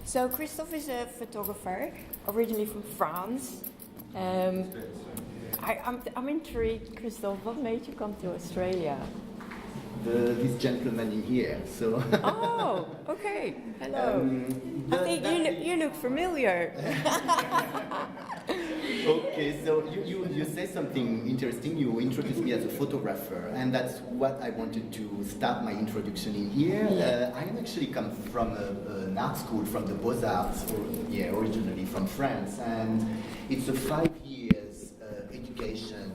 So Christophe is a photographer, originally from France. I'm intrigued, Christophe, what made you come to Australia? This gentleman in here, so... Oh, okay, hello. I think you look familiar. Okay, so you say something interesting. You introduced me as a photographer, and that's what I wanted to start my introduction in here. Yeah. I actually come from an art school, from the Beaux-Arts, originally from France, and it's a 5 years education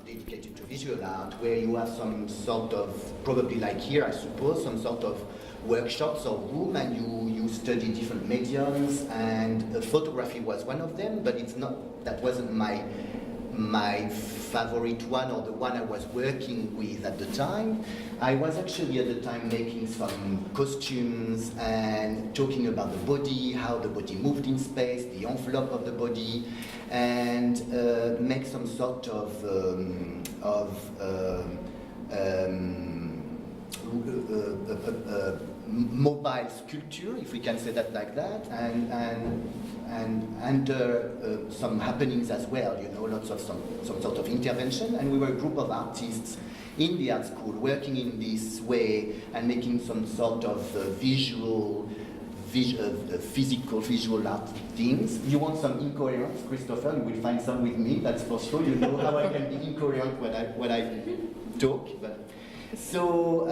dedicated to visual art, where you have some sort of, probably like here I suppose, some sort of workshops or room, and you study different mediums, and photography was one of them, but that wasn't my favorite one, or the one I was working with at the time. I was actually at the time making some costumes and talking about the body, how the body moved in space, the envelope of the body, and make some sort of mobile sculpture, if we can say that like that, and some happenings as well, lots of some sort of intervention. And we were a group of artists in the art school working in this way and making some sort of physical visual art things. You want some incoherence, Christopher? You will find some with me, that's for sure. You know how I can be incoherent when I talk. So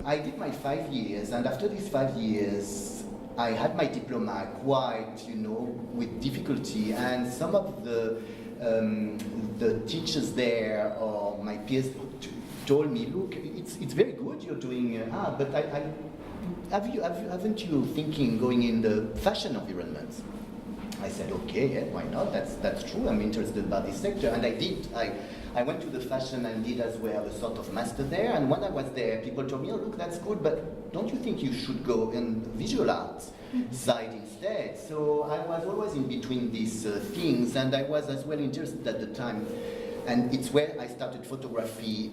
I did my 5 years, and after these 5 years, I had my diploma quite, with difficulty, and some of the teachers there or my peers told me, look, it's very good you're doing art, but haven't you thinking going in the fashion environment? I said, okay, yeah, why not? That's true. I'm interested about this sector, and I did. I went to the fashion and did as well a sort of master there. And when I was there, people told me, oh, look, that's good, but don't you think you should go in visual arts side instead? So I was always in between these things, and I was as well interested at the time. And it's where I started photography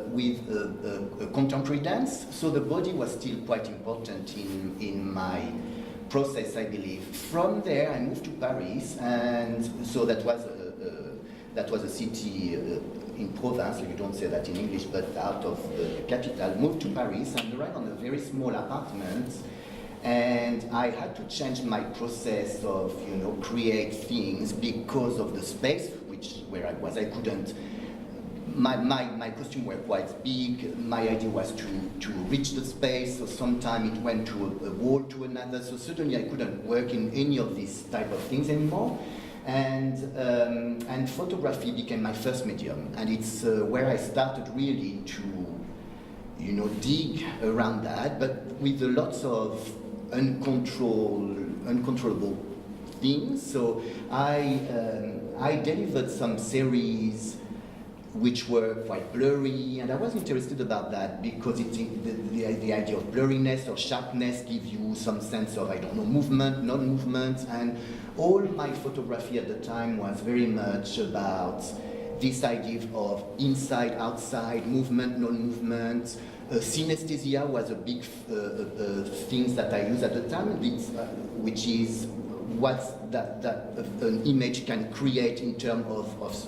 with contemporary dance. So the body was still quite important in my process, I believe. From there, I moved to Paris, and so that was a city in Provence, you don't say that in English, but out of the capital. Moved to Paris and ran on a very small apartment, and I had to change my process of create things because of the space where I was. I couldn't. My costume were quite big. My idea was to reach the space, so sometimes it went to a wall to another, so suddenly I couldn't work in any of these type of things anymore. And photography became my first medium, and it's where I started really to dig around that, but with lots of uncontrollable things. So I delivered some series which were quite blurry, and I was interested about that because the idea of blurriness or sharpness gives you some sense of, movement, non-movement, and all my photography at the time was very much about this idea of inside, outside, movement, non-movement. Synesthesia was a big thing that I used at the time, which is what an image can create in terms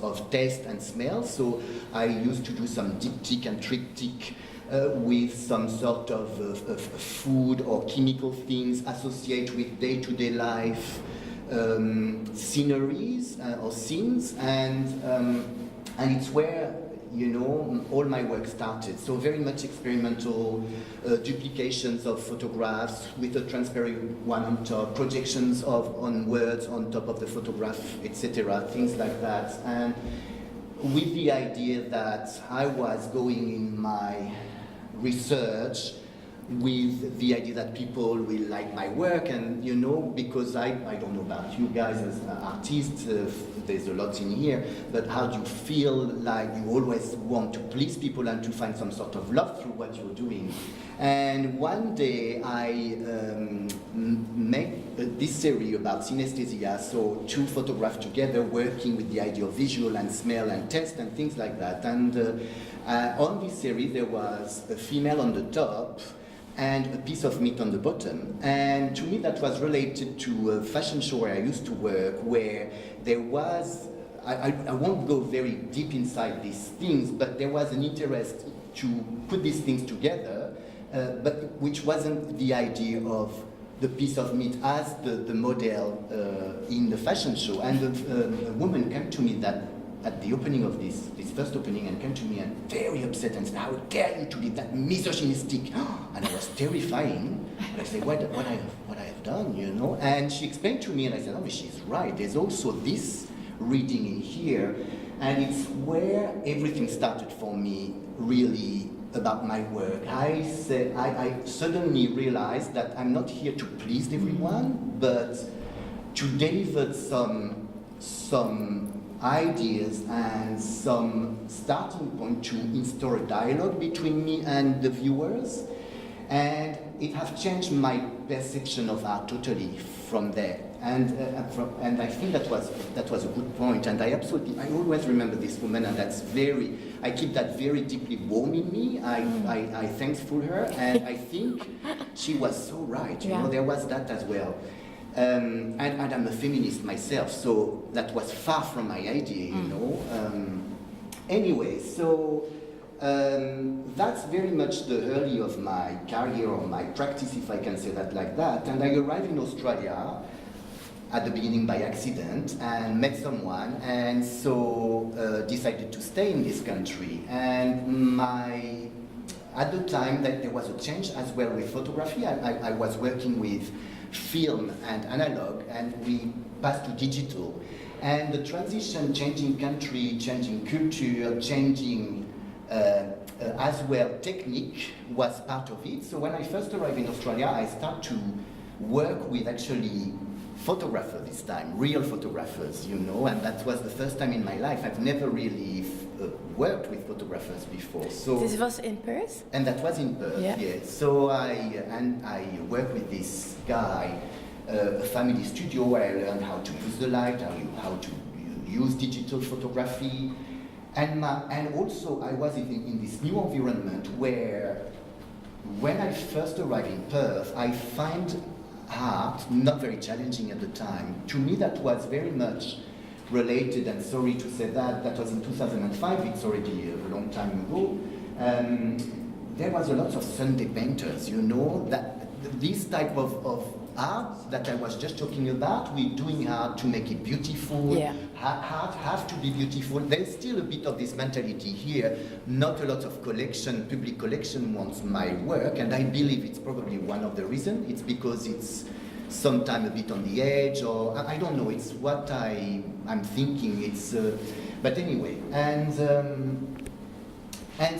of taste and smell. So I used to do some diptych and triptych with some sort of food or chemical things associated with day-to-day life sceneries or scenes, and it's where all my work started. So very much experimental duplications of photographs with a transparent one on top, projections on words on top of the photograph, etc., things like that. And with the idea that I was going in my research with the idea that people will like my work, and because I don't know about you guys as artists, there's a lot in here, but how do you feel like you always want to please people and to find some sort of love through what you're doing? And one day I made this series about synesthesia, so two photographs together working with the idea of visual and smell and taste and things like that. And on this series there was a female on the top, and a piece of meat on the bottom. And to me that was related to a fashion show where I used to work, where there was, I won't go very deep inside these things, but there was an interest to put these things together, but which wasn't the idea of the piece of meat as the model in the fashion show. And a woman came to me that at the opening of this first opening, and came to me and very upset and said, "How dare you to be that misogynistic?" And I was terrifying. And I said, what I have done, you know? And she explained to me, and I said, "Oh, but she's right. There's also this reading in here." And it's where everything started for me, really, about my work. I suddenly realized that I'm not here to please everyone, but to deliver some ideas and some starting point to install a dialogue between me and the viewers. And it has changed my perception of art totally from there. And I think that was a good point. And I always remember this woman, and I keep that very deeply warm in me. I thankful her, and I think she was so right. You know, there was that as well. And I'm a feminist myself, so that was far from my idea, you know. Anyway, so that's very much the early of my career or my practice, if I can say that like that. And I arrived in Australia at the beginning by accident and met someone, and so decided to stay in this country. And at the time that there was a change as well with photography. I was working with film and analog, and we passed to digital. And the transition, changing country, changing culture, changing as well technique was part of it. So when I first arrived in Australia, I started to work with actually photographers this time, real photographers, you know, and that was the first time in my life. I've never really worked with photographers before. So this was in Perth? And that was in Perth, yeah. So I worked with this guy, a family studio where I learned how to use the light, how to use digital photography. And also I was in this new environment where, when I first arrived in Perth, I find art not very challenging at the time. To me that was very much related, and sorry to say that was in 2005, it's already a long time ago. There was a lot of Sunday painters, you know, that this type of art that I was just talking about, we're doing art to make it beautiful, art have to be beautiful. There's still a bit of this mentality here. Not a lot of public collection wants my work, and I believe it's probably one of the reasons. It's because it's sometimes a bit on the edge, or I don't know, it's what I'm thinking. It's but anyway, and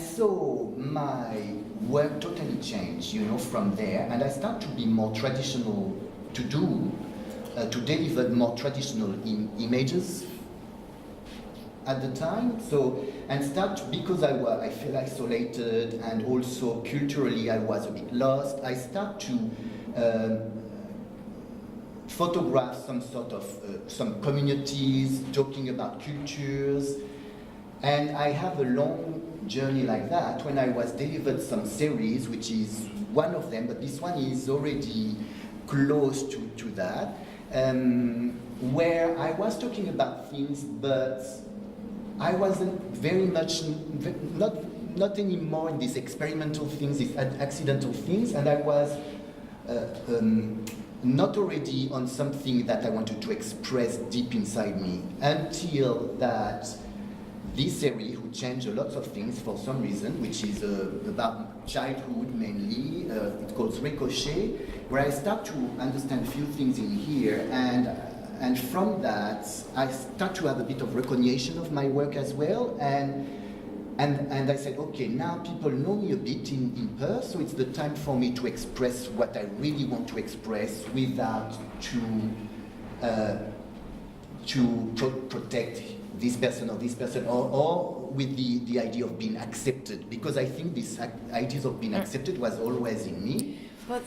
so my work totally changed, you know, from there, and I start to be more traditional, to deliver more traditional images at the time. So, and because I feel isolated, and also culturally I was a bit lost, I start to photograph some sort of some communities, talking about cultures. And I have a long journey like that when I was delivered some series, which is one of them, but this one is already close to that, where I was talking about things, but I wasn't very much, not anymore in these experimental things, these accidental things, and I was not already on something that I wanted to express deep inside me, until that this series, who changed a lot of things for some reason, which is about childhood mainly, it calls Ricochet, where I start to understand a few things in here, and from that I start to have a bit of recognition of my work as well, and I said, okay, now people know me a bit in Perth, so it's the time for me to express what I really want to express without to protect this person or this person, or with the idea of being accepted, because I think this idea of being accepted was always in me. But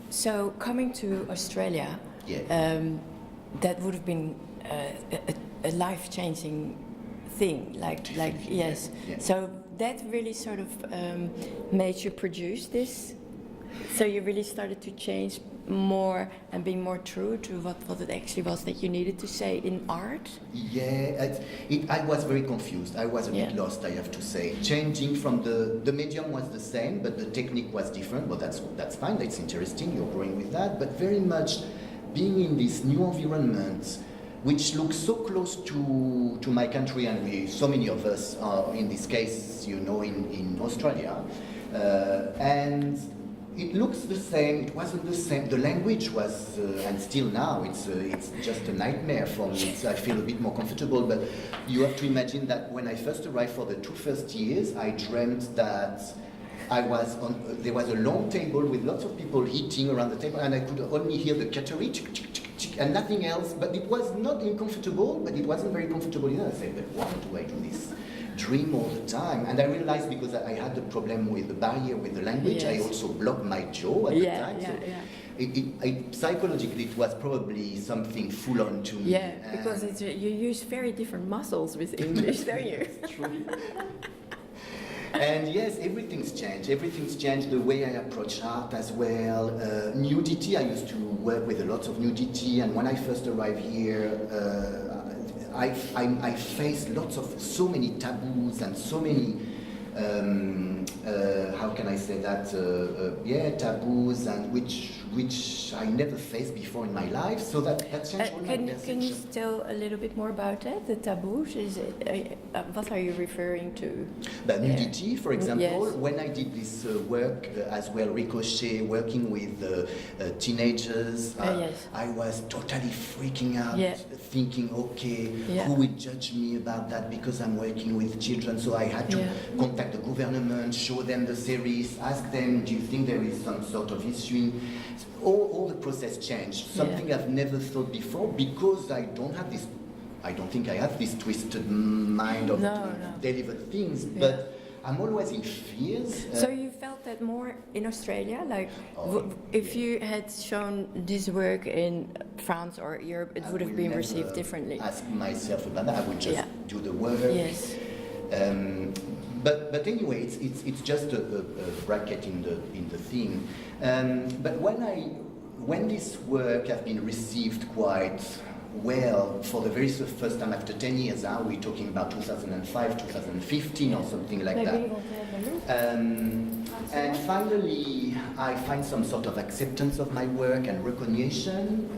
so coming to Australia, that would have been a life-changing thing, like yes. Yeah. So that really sort of made you produce this So you really started to change more and being more true to what it actually was that you needed to say in art? Yeah, I was very confused. I was a bit lost, I have to say. Changing from the medium was the same, but the technique was different. But that's fine, that's interesting, you're growing with that. But very much being in this new environment, which looks so close to my country, and so many of us are in this case, you know, in Australia. And it looks the same, it wasn't the same. The language was, and still now, it's just a nightmare for me. I feel a bit more comfortable, but you have to imagine that when I first arrived for the 2 first years, I dreamt that there was a long table with lots of people eating around the table, and I could only hear the cutlery, and nothing else. But it was not uncomfortable, but it wasn't very comfortable either. I said, but why do I do this dream all the time? And I realized because I had the problem with the barrier with the language, I also blocked my jaw at the time. Psychologically, it was probably something full on to me. Yeah, because you use very different muscles with English, don't you? True. And yes, everything's changed. Everything's changed. The way I approach art as well. Nudity, I used to work with a lot of nudity, and when I first arrived here, I faced so many taboos and so many, how can I say that? Taboos, and which I never faced before in my life. So that changed all my perception. Can you tell a little bit more about that? The taboos? What are you referring to? The nudity, for example. When I did this work as well, Ricochet, working with teenagers, I was totally freaking out, thinking, okay, who will judge me about that because I'm working with children? So I had to contact the government, show them the series, ask them, do you think there is some sort of issue? All the process changed. Something I've never thought before, because I don't think I have this twisted mind of deliver things, but I'm always in fears. So you felt that more in Australia? Like, if you had shown this work in France or Europe, it would have been received differently? Ask myself about that. I would just do the work. Yes. But anyway, it's just a bracket in the thing. But when this work has been received quite well for the very first time after 10 years, we're talking about 2005, 2015 or something like that. And finally, I find some sort of acceptance of my work and recognition.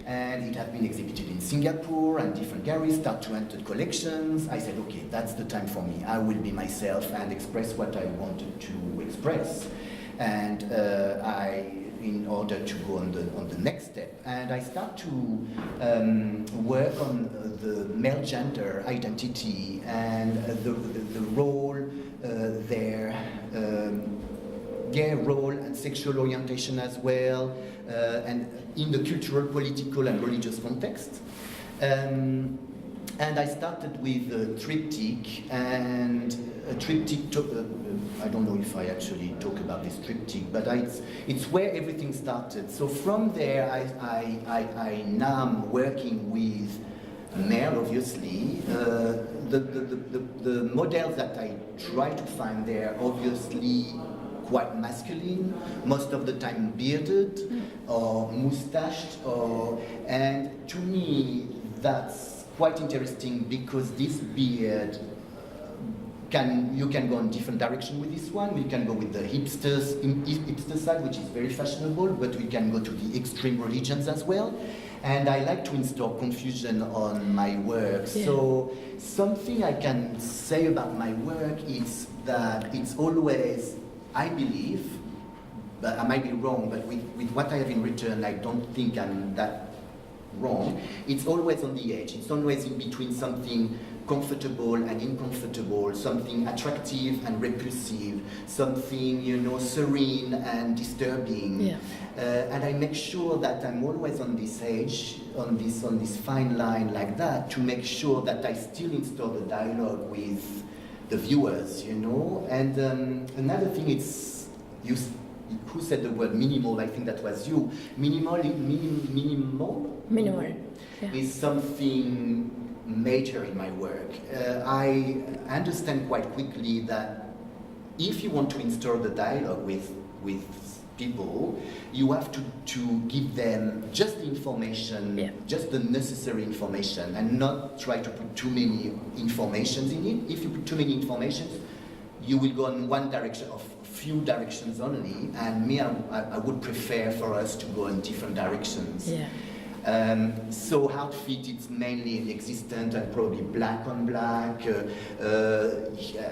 And it has been exhibited in Singapore, and different galleries start to enter collections. I said, okay, that's the time for me. I will be myself and express what I wanted to express. And in order to go on the next step, and I start to work on the male gender identity and the role their role and sexual orientation as well, and in the cultural, political, and religious context. And I started with a triptych, and a triptych, I don't know if I actually talk about this triptych, but it's where everything started. So from there, I now am working with male, obviously. The models that I try to find there, obviously, quite masculine, most of the time bearded or mustached, and to me that's quite interesting, because this beard you can go in different direction with this one. We can go with the hipster side, which is very fashionable, but we can go to the extreme religions as well. And I like to install confusion on my work. So something I can say about my work is that it's always, I believe, but I might be wrong, but with what I have in return, I don't think I'm that wrong. It's always on the edge. It's always in between something comfortable and uncomfortable, something attractive and repulsive, something, serene and disturbing. And I make sure that I'm always on this edge, on this fine line like that, to make sure that I still install the dialogue with the viewers, And another thing is, who said the word minimal? I think that was you. Minimal is something major in my work. I understand quite quickly that if you want to install the dialogue with with people, you have to give them just the information, just the necessary information, and not try to put too many informations in it. If you put too many informations, you will go in one direction of few directions only, and me, I would prefer for us to go in different directions. So outfit, it's mainly existent and probably black on black,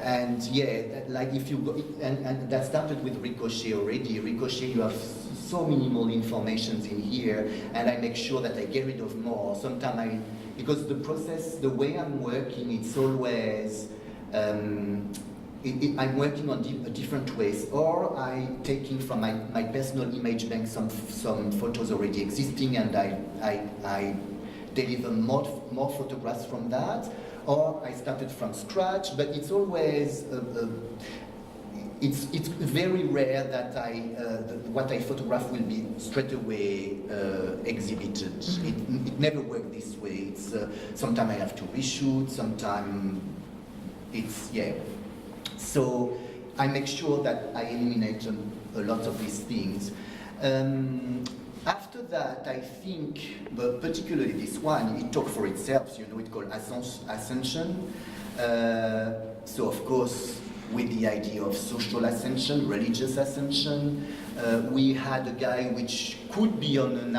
and yeah, like if you go, and that started with Ricochet already. Ricochet, you have so minimal informations in here, and I make sure that I get rid of more. Sometimes because the process, the way I'm working, it's always, I'm working on different ways, or I taking from my personal image bank some photos already existing, and I deliver more photographs from that, or I started from scratch. But it's always it's very rare that what I photograph will be straight away exhibited. It never worked this way. It's sometimes I have to reshoot, sometimes it's So I make sure that I eliminate a lot of these things. After that, I think, but particularly this one, it talks for itself. It's called Ascension. So of course, with the idea of social ascension, religious ascension, we had a guy which could be on an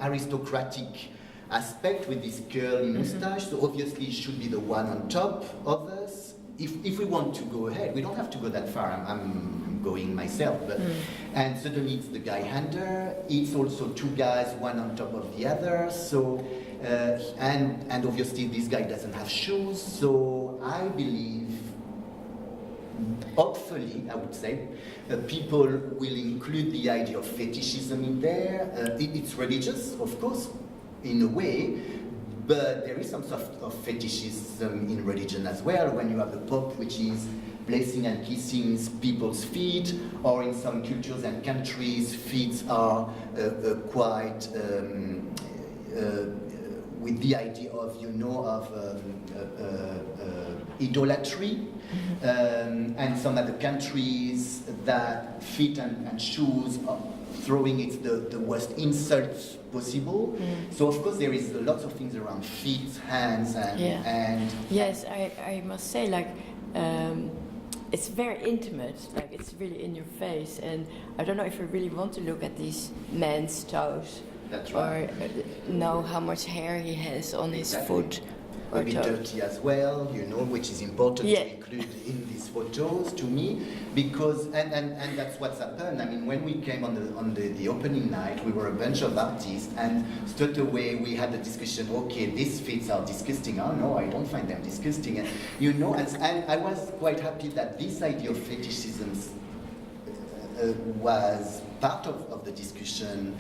aristocratic aspect with this curly mustache. So obviously, he should be the one on top of us. If we want to go ahead, we don't have to go that far. I'm going myself, but and suddenly it's the guy hander. It's also two guys, one on top of the other. So and obviously this guy doesn't have shoes. So I believe, hopefully, I would say, people will include the idea of fetishism in there. It's religious, of course, in a way. But there is some sort of fetishism in religion as well, when you have the Pope, which is blessing and kissing people's feet, or in some cultures and countries, feet are quite with the idea of, idolatry. And some other countries that feet and shoes are throwing it the worst insults possible. So of course there is lots of things around feet, hands, and yes, I must say, like, it's very intimate, like it's really in your face, and I don't know if you really want to look at these men's toes. That's right. Or know how much hair he has on his foot. A bit dirty as well, which is important to include in these photos to me, because and that's what's happened. I mean, when we came on the opening night, we were a bunch of artists, and straight away we had the discussion. Okay, these feet are disgusting. Oh no, I don't find them disgusting. And and I was quite happy that this idea of fetishism was part of the discussion,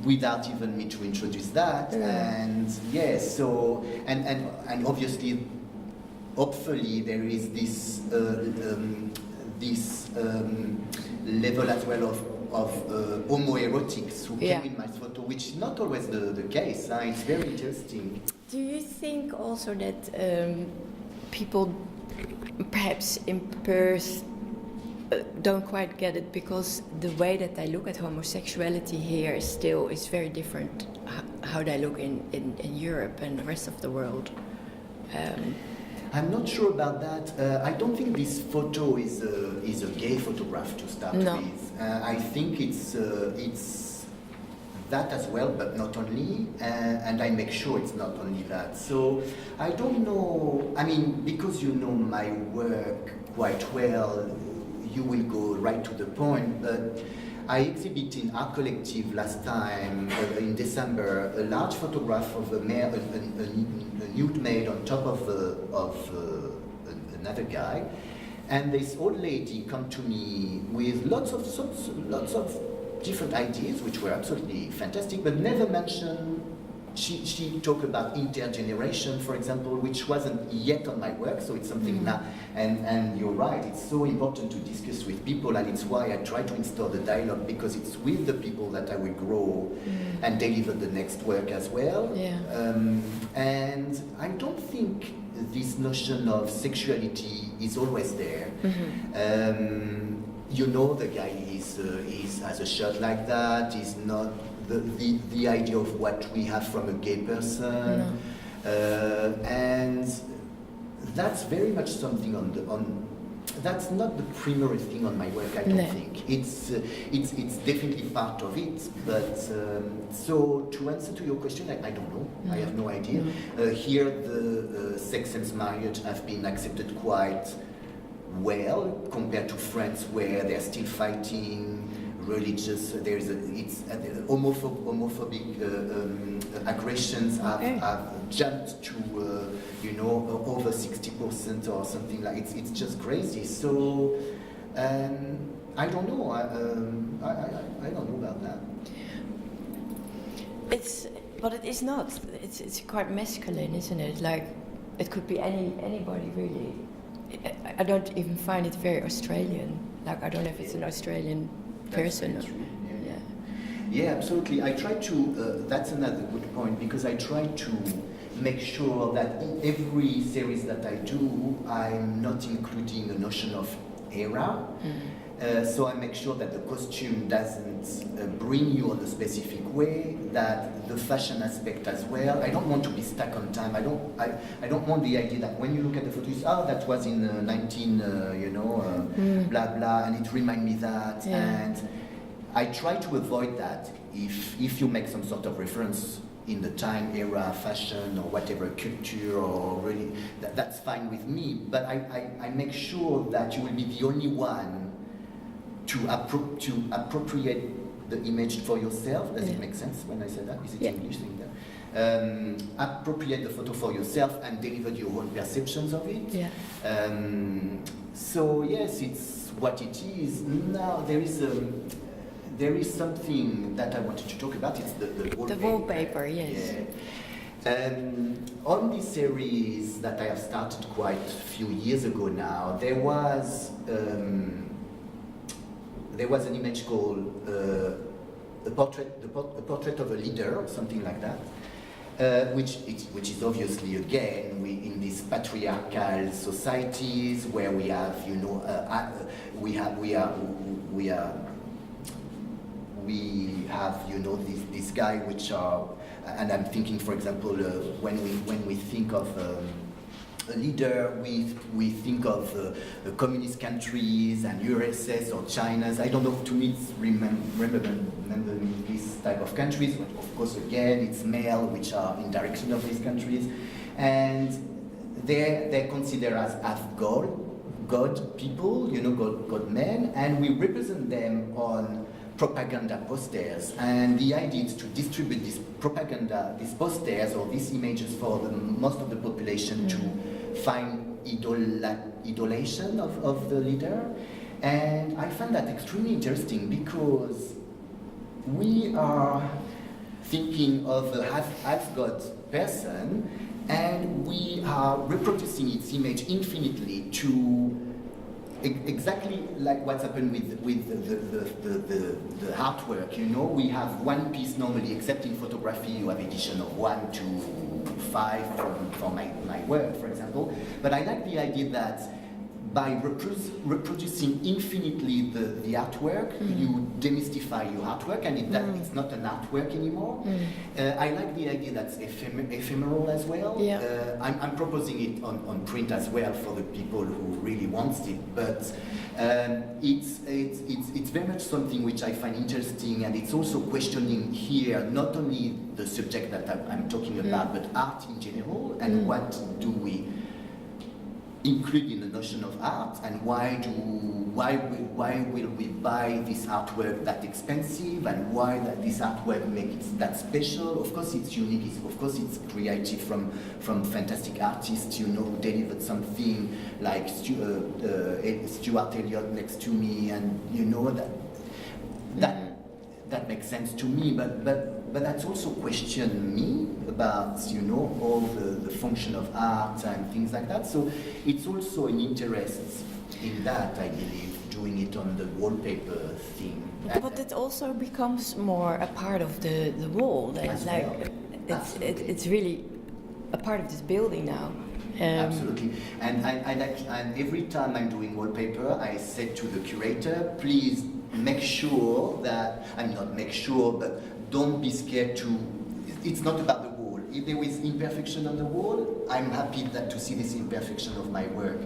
without even me to introduce that. And so and obviously, hopefully there is this level as well of homoerotics who came in my photo, which is not always the case. It's very interesting. Do you think also that people perhaps in Perth don't quite get it, because the way that they look at homosexuality here is very different how they look in Europe and the rest of the world? I'm not sure about that. I don't think this photo is a gay photograph to start with. I think it's that as well, but not only, and I make sure it's not only that. So I don't know, I mean, because you know my work quite well, you will go right to the point, but I exhibited in Art Collective last time, in December, a large photograph of a nude maid on top of another guy, and this old lady come to me with lots of different ideas, which were absolutely fantastic, but never mentioned. She talked about intergeneration, for example, which wasn't yet on my work, so it's something now. And you're right, it's so important to discuss with people, and it's why I try to install the dialogue, because it's with the people that I will grow and deliver the next work as well. And I don't think this notion of sexuality is always there. The guy is has a shirt like that, is not the idea of what we have from a gay person. No. And that's very much something that's not the primary thing on my work, I don't think. It's definitely part of it, but so to answer to your question, I don't know. I have no idea. Here the sex-same marriage have been accepted quite well compared to France, where they're still fighting religious. Homophobic aggressions have jumped to over 60% or something like. It's just crazy. So I don't know. I don't know about that. But it is not. It's quite masculine, isn't it? Like it could be anybody really. I don't even find it very Australian. Like I don't know if it's an Australian person. Yeah, absolutely. I try to. That's another good point, because I try to make sure that in every series that I do, I'm not including a notion of era. So I make sure that the costume doesn't bring you on a specific way, that the fashion aspect as well. I don't want to be stuck on time. I don't want the idea that when you look at the photos, that was in 19, blah blah, and it reminds me that. Yeah. And I try to avoid that. If you make some sort of reference in the time, era, fashion, or whatever, culture, or really, that's fine with me. But I make sure that you will be the only one to appropriate the image for yourself. Does it make sense when I say that? Is it English thing there? Appropriate the photo for yourself and deliver your own perceptions of it. Yeah. So yes, it's what it is. Now there is something that I wanted to talk about. It's the wallpaper. The wallpaper, yes. Yeah. On this series that I have started quite a few years ago now, there was an image called a portrait of a leader, or something like that, which is obviously again in these patriarchal societies where we have this guy which are, and I'm thinking, for example, when we think of a leader, we think of communist countries and URSS or China's. I don't know, to me it's remembering these type of countries, but of course again it's male which are in direction of these countries, and they're considered as God people, God men, and we represent them on propaganda posters, and the idea is to distribute this propaganda, these posters or these images for most of the population to find idolation of the leader. And I find that extremely interesting, because we are thinking of a half-god person, and we are reproducing its image infinitely to exactly like what's happened with the artwork. We have one piece normally, except in photography you have edition of 1 to 5 from my work, for example. But I like the idea that by reproducing infinitely the artwork, you demystify your artwork, and it's not an artwork anymore. I like the idea that's ephemeral as well. Yeah. I'm proposing it on print as well for the people who really wants it, but it's very much something which I find interesting, and it's also questioning here not only the subject that I'm talking about, but art in general, and what do we include in the notion of art, and why will we buy this artwork that expensive, and why this artwork makes it that special? Of course it's unique, of course it's creative from fantastic artists, who delivered something like Stuart Elliott next to me, and that makes sense to me, but that's also question me about all the function of art and things like that. So it's also an interest in that, I believe, doing it on the wallpaper thing. But it also becomes more a part of the wall. It's really a part of this building now. Absolutely, and every time I'm doing wallpaper, I said to the curator, please make sure that, not make sure, but don't be scared to, it's not about the wall. If there is imperfection on the wall, I'm happy to see this imperfection of my work.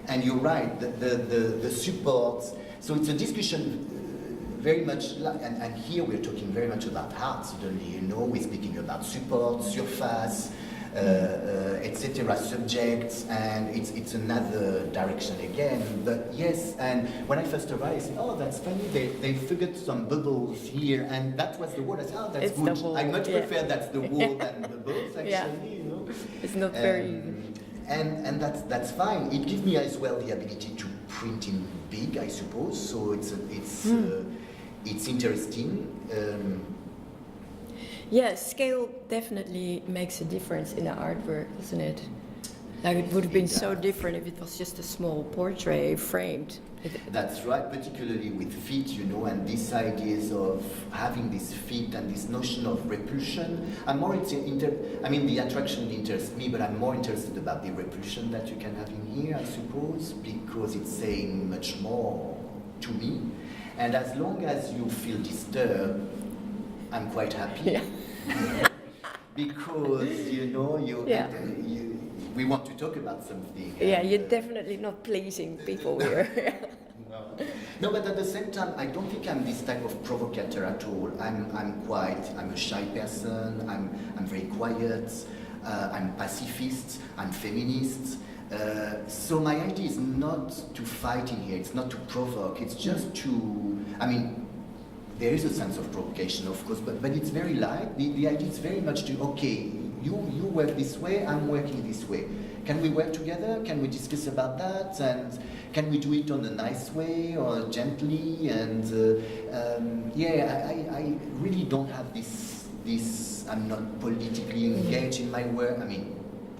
And you're right, the supports, so it's a discussion very much, and here we're talking very much about art, suddenly, we're speaking about support, surface, etc., subjects, and it's another direction again. But yes, and when I first arrived, I said, oh, that's funny, they figured some bubbles here, and that was the wall. I said, oh, that's good. I much prefer that's the wall than the bubbles, actually, It's not very even. And that's fine. It gives me as well the ability to print in big, I suppose, so it's interesting. Yeah, scale definitely makes a difference in the artwork, doesn't it? Like it would have been so different if it was just a small portrait framed. That's right, particularly with feet, and these ideas of having this feet and this notion of repulsion. I'm more the attraction interests me, but I'm more interested about the repulsion that you can have in here, I suppose, because it's saying much more to me. And as long as you feel disturbed, I'm quite happy. Yeah. Because, we want to talk about something. Yeah, you're definitely not pleasing people here. No, but at the same time, I don't think I'm this type of provocateur at all. I'm a shy person, I'm very quiet, I'm pacifist, I'm feminist. So my idea is not to fight in here, it's not to provoke, it's just to, there is a sense of provocation, of course, but it's very light. The idea is very much to, okay, you work this way, I'm working this way. Can we work together? Can we discuss about that? And can we do it on a nice way or gently? And I really don't have this, I'm not politically engaged in my work.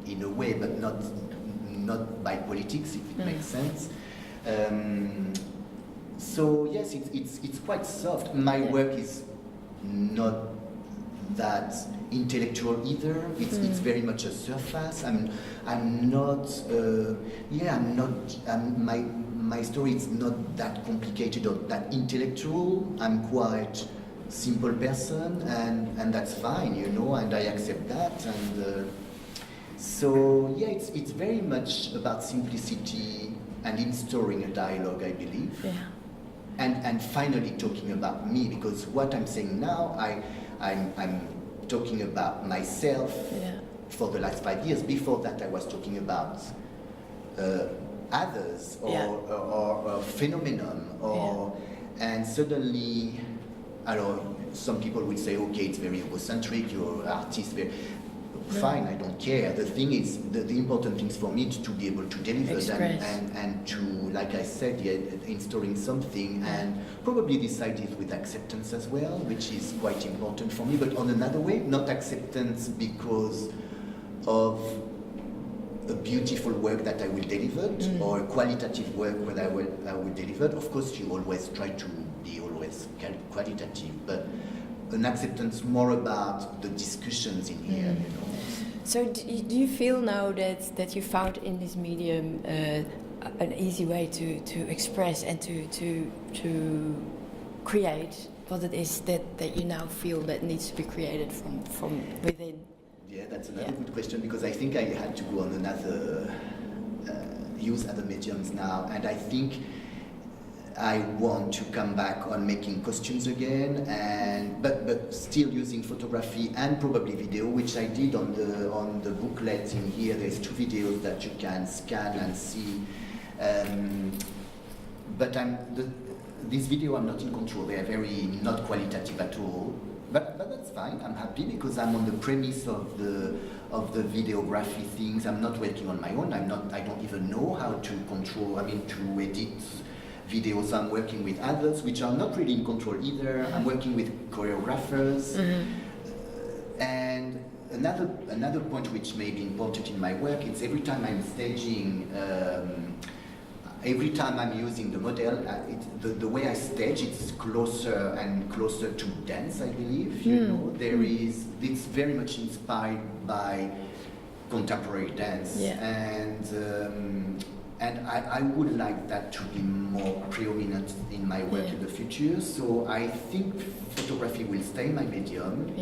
In a way, but not by politics, if it makes sense. So yes, it's quite soft. My work is not that intellectual either. It's very much a surface. My story is not that complicated or that intellectual. I'm quite simple person, and that's fine, and I accept that. And so yeah, it's very much about simplicity and instauring a dialogue, I believe. Yeah. And finally talking about me, because what I'm saying now, I'm talking about myself for the last 5 years. Before that, I was talking about others or a phenomenon, and suddenly, some people would say, okay, it's very egocentric, you're an artist, fine, I don't care. The thing is, the important thing for me is to be able to deliver them and to, like I said, installing something, and probably this idea with acceptance as well, which is quite important for me, but on another way, not acceptance because of a beautiful work that I will deliver or a qualitative work that I will deliver. Of course, you always try to be always qualitative, but an acceptance more about the discussions in here, So do you feel now that you found in this medium an easy way to express and to create what it is that you now feel that needs to be created from within? Yeah, that's another good question, because I think I had to go on another, use other mediums now, and I think I want to come back on making costumes again, but still using photography and probably video, which I did on the booklet in here. There's 2 videos that you can scan and see. But this video I'm not in control. They are very not qualitative at all. But that's fine. I'm happy because I'm on the premise of the videography things. I'm not working on my own. I don't even know how to control. To edit videos. I'm working with others which are not really in control either. I'm working with choreographers. And another point which may be important in my work is every time I'm staging, every time I'm using the model, the way I stage, it's closer and closer to dance, I believe. It's very much inspired by contemporary dance. Yeah. And and I would like that to be more predominant in my work in the future. So I think photography will stay my medium,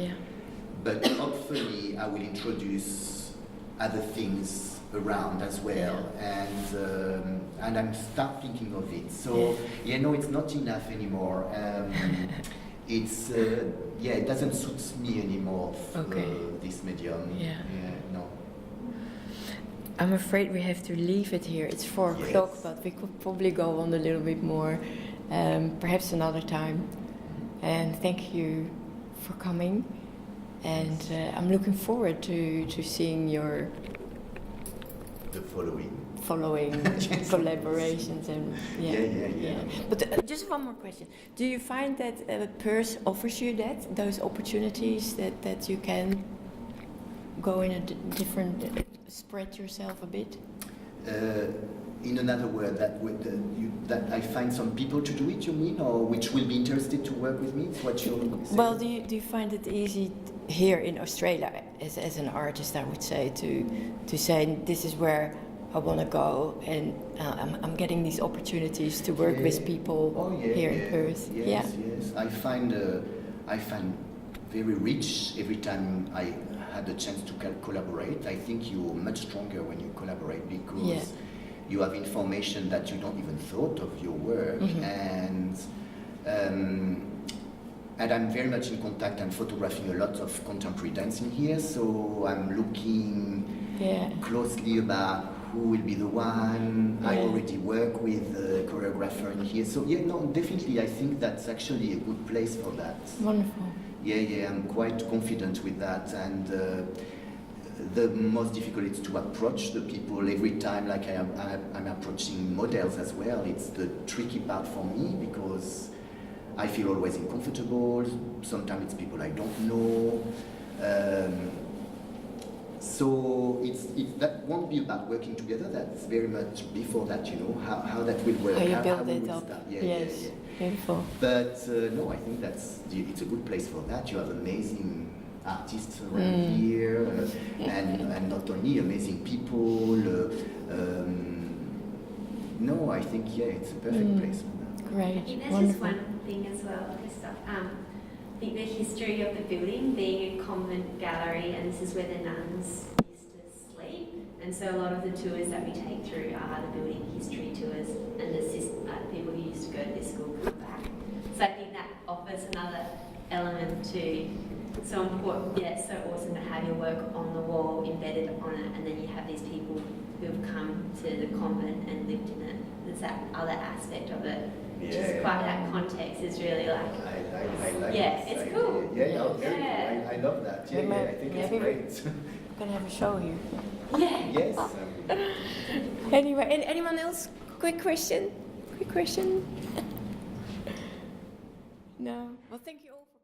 but hopefully I will introduce other things around as well, and I'm start thinking of it. So it's not enough anymore. It's it doesn't suit me anymore. This medium. No. I'm afraid we have to leave it here. It's 4 o'clock, but we could probably go on a little bit more, perhaps another time. And thank you for coming. And I'm looking forward to seeing your following collaborations and But just one more question: do you find that Perth offers you those opportunities that you can go in a different, spread yourself a bit? In another word, that I find some people to do it, you mean, or which will be interested to work with me? What you saying? Well, do you find it easy here in Australia, as an artist, I would say, to say this is where I want to go, and I'm getting these opportunities to work with people here in Perth? Yes. I find very rich every time I had the chance to collaborate. I think you're much stronger when you collaborate because you have information that you don't even thought of your work, and I'm very much in contact and photographing a lot of contemporary dancing here, so I'm looking closely about who will be the one. I already work with a choreographer in here, so definitely I think that's actually a good place for that. Wonderful. I'm quite confident with that, and the most difficult is to approach the people every time, like I'm approaching models as well. It's the tricky part for me because I feel always uncomfortable. Sometimes it's people I don't know. So that won't be about working together. That's very much before that, how that will work. How you build it up. Yes. Beautiful. But no, I think it's a good place for that. You have amazing artists around here, and not only amazing people. No, I think it's a perfect place for that. Great. I think there's just one thing as well, Christophe. I think the history of the building being a convent gallery, and this is where the nuns used to sleep. And so a lot of the tours that we take through are the building history tours, and the people who used to go to this school come back. So I think that offers another element to so important. It's so awesome to have your work on the wall embedded on it, and then you have these people who have come to the convent and lived in it. There's that other aspect of it. Just quite that context is really like. I like it's cool. Very cool. I love that. I think it's great. We're gonna have a show here. Yes. Anyway, anyone else? Quick question? No? Well, thank you all for